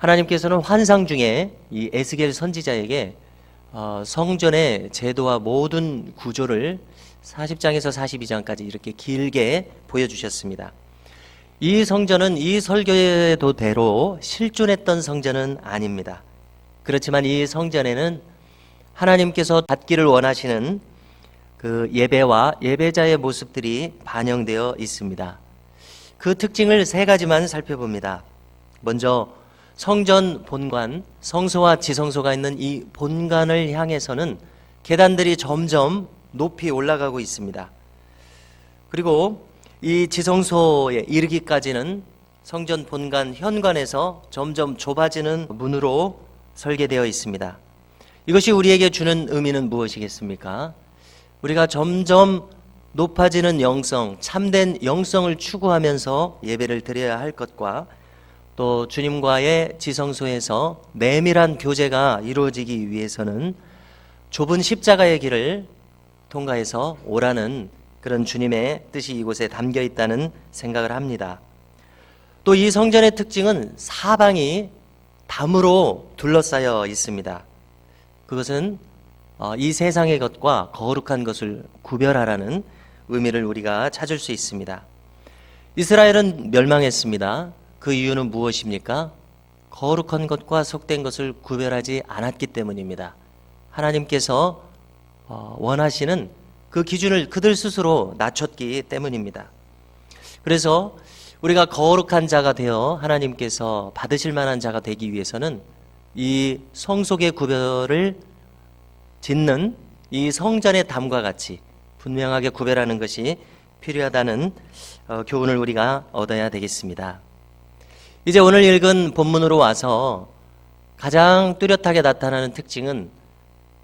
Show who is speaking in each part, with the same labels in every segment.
Speaker 1: 하나님께서는 환상 중에 이 에스겔 선지자에게 성전의 제도와 모든 구조를 40장에서 42장까지 이렇게 길게 보여주셨습니다. 이 성전은 이 설교대로 실존했던 성전은 아닙니다. 그렇지만 이 성전에는 하나님께서 받기를 원하시는 그 예배와 예배자의 모습들이 반영되어 있습니다. 그 특징을 세 가지만 살펴봅니다. 먼저 성전 본관, 성소와 지성소가 있는 이 본관을 향해서는 계단들이 점점 높이 올라가고 있습니다. 그리고 이 지성소에 이르기까지는 성전 본관 현관에서 점점 좁아지는 문으로 설계되어 있습니다. 이것이 우리에게 주는 의미는 무엇이겠습니까? 우리가 점점 높아지는 영성, 참된 영성을 추구하면서 예배를 드려야 할 것과 또 주님과의 지성소에서 내밀한 교제가 이루어지기 위해서는 좁은 십자가의 길을 통과해서 오라는 그런 주님의 뜻이 이곳에 담겨 있다는 생각을 합니다. 또 이 성전의 특징은 사방이 담으로 둘러싸여 있습니다. 그것은 이 세상의 것과 거룩한 것을 구별하라는 의미를 우리가 찾을 수 있습니다. 이스라엘은 멸망했습니다. 그 이유는 무엇입니까? 거룩한 것과 속된 것을 구별하지 않았기 때문입니다. 하나님께서 원하시는 그 기준을 그들 스스로 낮췄기 때문입니다. 그래서 우리가 거룩한 자가 되어 하나님께서 받으실 만한 자가 되기 위해서는 이 성속의 구별을 짓는 이 성전의 담과 같이 분명하게 구별하는 것이 필요하다는 교훈을 우리가 얻어야 되겠습니다. 이제 오늘 읽은 본문으로 와서 가장 뚜렷하게 나타나는 특징은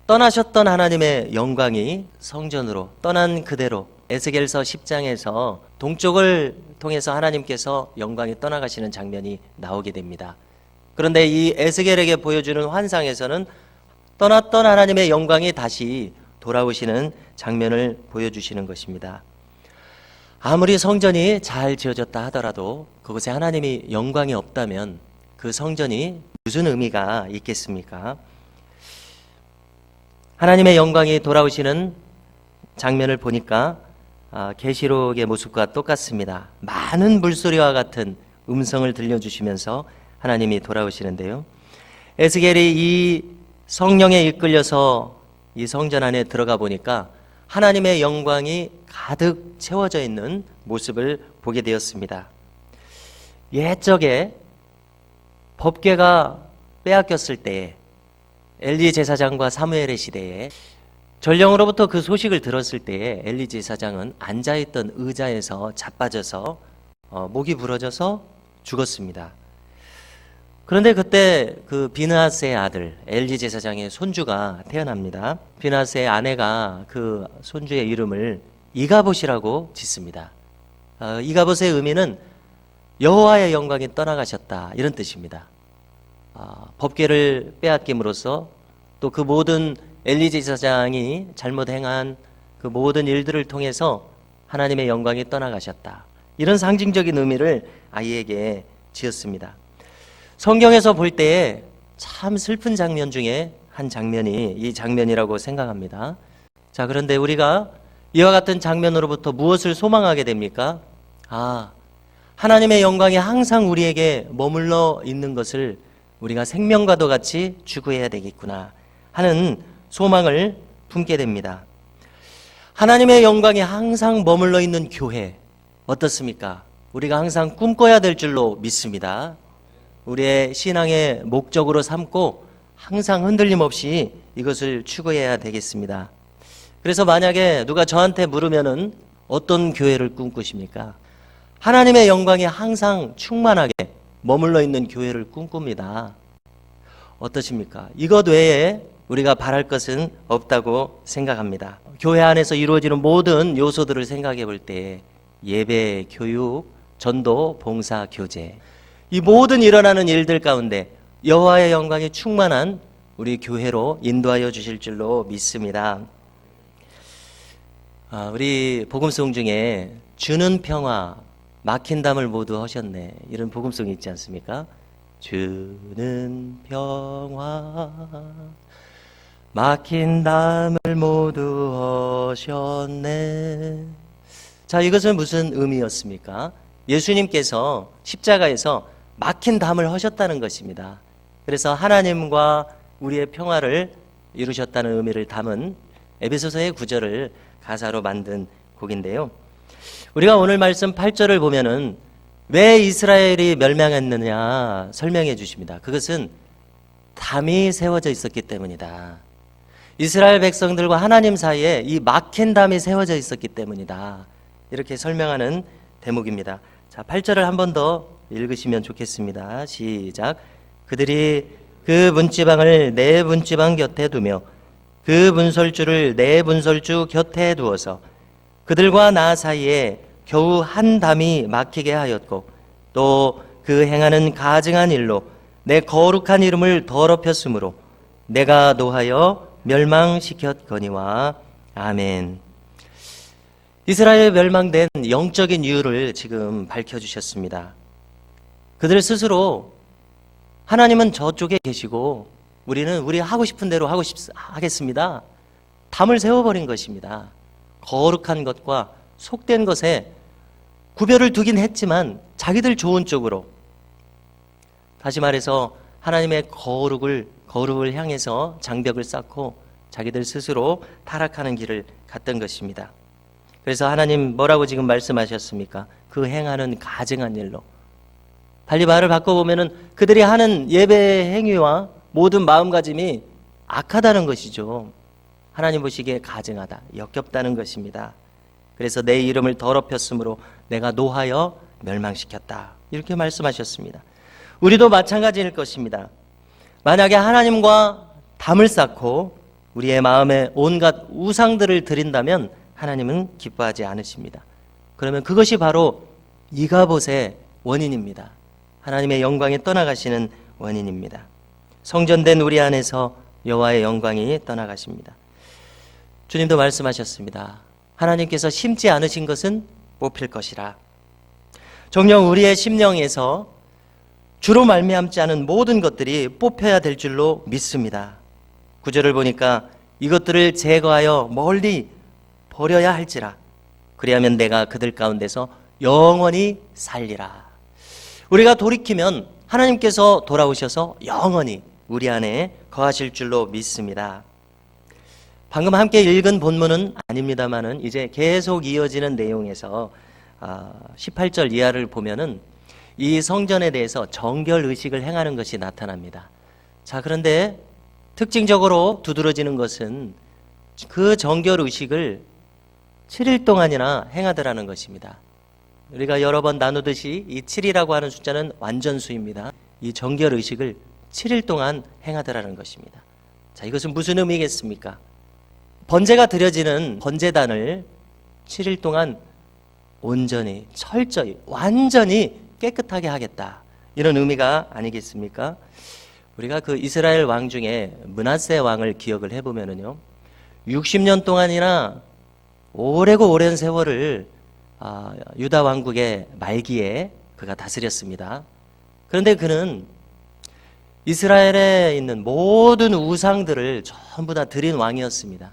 Speaker 1: 떠나셨던 하나님의 영광이 성전으로 떠난 그대로 에스겔서 10장에서 동쪽을 통해서 하나님께서 영광이 떠나가시는 장면이 나오게 됩니다. 그런데 이 에스겔에게 보여주는 환상에서는 떠났던 하나님의 영광이 다시 돌아오시는 장면을 보여주시는 것입니다. 아무리 성전이 잘 지어졌다 하더라도 그곳에 하나님이 영광이 없다면 그 성전이 무슨 의미가 있겠습니까? 하나님의 영광이 돌아오시는 장면을 보니까 계시록의 모습과 똑같습니다. 많은 물소리와 같은 음성을 들려주시면서 하나님이 돌아오시는데요. 에스겔이 이 성령에 이끌려서 이 성전 안에 들어가 보니까 하나님의 영광이 가득 채워져 있는 모습을 보게 되었습니다. 옛적에 법궤가 빼앗겼을 때에 엘리 제사장과 사무엘의 시대에 전령으로부터 그 소식을 들었을 때에 엘리 제사장은 앉아있던 의자에서 자빠져서 목이 부러져서 죽었습니다. 그런데 그때 그 비느하스의 아들 엘리 제사장의 손주가 태어납니다. 비느하스의 아내가 그 손주의 이름을 이가봇이라고 짓습니다. 이가봇의 의미는 여호와의 영광이 떠나가셨다 이런 뜻입니다. 법궤를 빼앗김으로써 또 그 모든 엘리 제사장이 잘못 행한 그 모든 일들을 통해서 하나님의 영광이 떠나가셨다 이런 상징적인 의미를 아이에게 지었습니다. 성경에서 볼 때에 참 슬픈 장면 중에 한 장면이 이 장면이라고 생각합니다. 자, 그런데 우리가 이와 같은 장면으로부터 무엇을 소망하게 됩니까? 하나님의 영광이 항상 우리에게 머물러 있는 것을 우리가 생명과도 같이 추구해야 되겠구나 하는 소망을 품게 됩니다. 하나님의 영광이 항상 머물러 있는 교회 어떻습니까? 우리가 항상 꿈꿔야 될 줄로 믿습니다. 우리의 신앙의 목적으로 삼고 항상 흔들림 없이 이것을 추구해야 되겠습니다. 그래서 만약에 누가 저한테 물으면은 어떤 교회를 꿈꾸십니까? 하나님의 영광이 항상 충만하게 머물러 있는 교회를 꿈꿉니다. 어떠십니까? 이것 외에 우리가 바랄 것은 없다고 생각합니다. 교회 안에서 이루어지는 모든 요소들을 생각해 볼 때 예배, 교육, 전도, 봉사, 교제 이 모든 일어나는 일들 가운데 여호와의 영광이 충만한 우리 교회로 인도하여 주실 줄로 믿습니다. 우리 복음송 중에 주는 평화 막힌 담을 모두 하셨네 이런 복음송이 있지 않습니까? 주는 평화 막힌 담을 모두 허셨네. 자, 이것은 무슨 의미였습니까? 예수님께서 십자가에서 막힌 담을 허셨다는 것입니다. 그래서 하나님과 우리의 평화를 이루셨다는 의미를 담은 에베소서의 구절을 가사로 만든 곡인데요. 우리가 오늘 말씀 8절을 보면은 왜 이스라엘이 멸망했느냐 설명해 주십니다. 그것은 담이 세워져 있었기 때문이다. 이스라엘 백성들과 하나님 사이에 이 막힌 담이 세워져 있었기 때문이다. 이렇게 설명하는 대목입니다. 자, 8절을 한 번 더 읽으시면 좋겠습니다. 시작. 그들이 그 문지방을 내 문지방 곁에 두며 그 문설주를 내 문설주 곁에 두어서 그들과 나 사이에 겨우 한 담이 막히게 하였고 또 그 행하는 가증한 일로 내 거룩한 이름을 더럽혔으므로 내가 노하여 멸망시켰거니와. 아멘. 이스라엘 멸망된 영적인 이유를 지금 밝혀주셨습니다. 그들 스스로 하나님은 저쪽에 계시고 우리는 우리 하고 싶은 대로 하겠습니다. 담을 세워버린 것입니다. 거룩한 것과 속된 것에 구별을 두긴 했지만 자기들 좋은 쪽으로, 다시 말해서 하나님의 거룩을 향해서 장벽을 쌓고 자기들 스스로 타락하는 길을 갔던 것입니다. 그래서 하나님 뭐라고 지금 말씀하셨습니까? 그 행하는 가증한 일로. 달리 말을 바꿔보면은 그들이 하는 예배 행위와 모든 마음가짐이 악하다는 것이죠. 하나님 보시기에 가증하다, 역겹다는 것입니다. 그래서 내 이름을 더럽혔으므로 내가 노하여 멸망시켰다. 이렇게 말씀하셨습니다. 우리도 마찬가지일 것입니다. 만약에 하나님과 담을 쌓고 우리의 마음에 온갖 우상들을 드린다면 하나님은 기뻐하지 않으십니다. 그러면 그것이 바로 이가봇의 원인입니다. 하나님의 영광이 떠나가시는 원인입니다. 성전된 우리 안에서 여호와의 영광이 떠나가십니다. 주님도 말씀하셨습니다. 하나님께서 심지 않으신 것은 뽑힐 것이라. 정녕 우리의 심령에서 주로 말미암지 않은 모든 것들이 뽑혀야 될 줄로 믿습니다. 구절을 보니까 이것들을 제거하여 멀리 버려야 할지라. 그리하면 내가 그들 가운데서 영원히 살리라. 우리가 돌이키면 하나님께서 돌아오셔서 영원히 우리 안에 거하실 줄로 믿습니다. 방금 함께 읽은 본문은 아닙니다만은 이제 계속 이어지는 내용에서 18절 이하를 보면은 이 성전에 대해서 정결 의식을 행하는 것이 나타납니다. 자, 그런데 특징적으로 두드러지는 것은 그 정결 의식을 7일 동안이나 행하더라는 것입니다. 우리가 여러 번 나누듯이 이 7이라고 하는 숫자는 완전수입니다. 이 정결 의식을 7일 동안 행하더라는 것입니다. 자, 이것은 무슨 의미겠습니까? 번제가 드려지는 번제단을 7일 동안 온전히, 철저히, 완전히 깨끗하게 하겠다. 이런 의미가 아니겠습니까? 우리가 그 이스라엘 왕 중에 므낫세 왕을 기억을 해보면은요, 60년 동안이나 오래고 오랜 세월을 유다 왕국의 말기에 그가 다스렸습니다. 그런데 그는 이스라엘에 있는 모든 우상들을 전부 다 드린 왕이었습니다.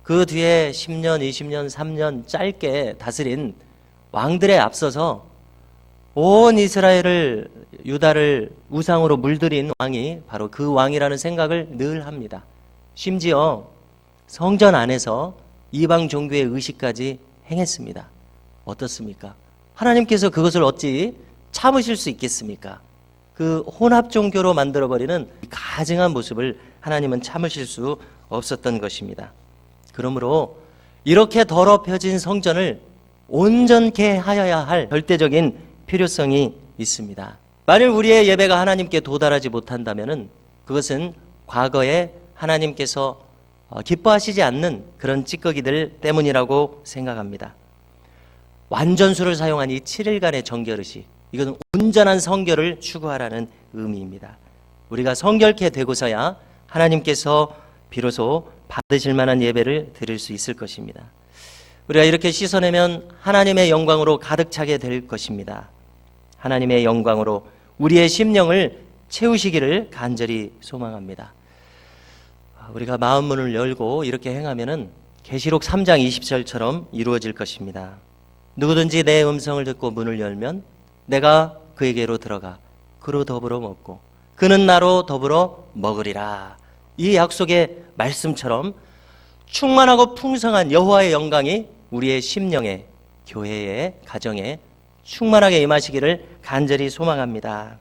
Speaker 1: 그 뒤에 10년, 20년, 3년 짧게 다스린 왕들에 앞서서 온 이스라엘을, 유다를 우상으로 물들인 왕이 바로 그 왕이라는 생각을 늘 합니다. 심지어 성전 안에서 이방 종교의 의식까지 행했습니다. 어떻습니까? 하나님께서 그것을 어찌 참으실 수 있겠습니까? 그 혼합 종교로 만들어버리는 가증한 모습을 하나님은 참으실 수 없었던 것입니다. 그러므로 이렇게 더럽혀진 성전을 온전케 하여야 할 절대적인 필요성이 있습니다. 만일 우리의 예배가 하나님께 도달하지 못한다면 그것은 과거에 하나님께서 기뻐하시지 않는 그런 찌꺼기들 때문이라고 생각합니다. 완전수를 사용한 이 7일간의 정결의식, 이것은 온전한 성결을 추구하라는 의미입니다. 우리가 성결케 되고서야 하나님께서 비로소 받으실 만한 예배를 드릴 수 있을 것입니다. 우리가 이렇게 씻어내면 하나님의 영광으로 가득 차게 될 것입니다. 하나님의 영광으로 우리의 심령을 채우시기를 간절히 소망합니다. 우리가 마음 문을 열고 이렇게 행하면은 계시록 3장 20절처럼 이루어질 것입니다. 누구든지 내 음성을 듣고 문을 열면 내가 그에게로 들어가 그로 더불어 먹고 그는 나로 더불어 먹으리라. 이 약속의 말씀처럼 충만하고 풍성한 여호와의 영광이 우리의 심령에, 교회에, 가정에 충만하게 임하시기를 간절히 소망합니다.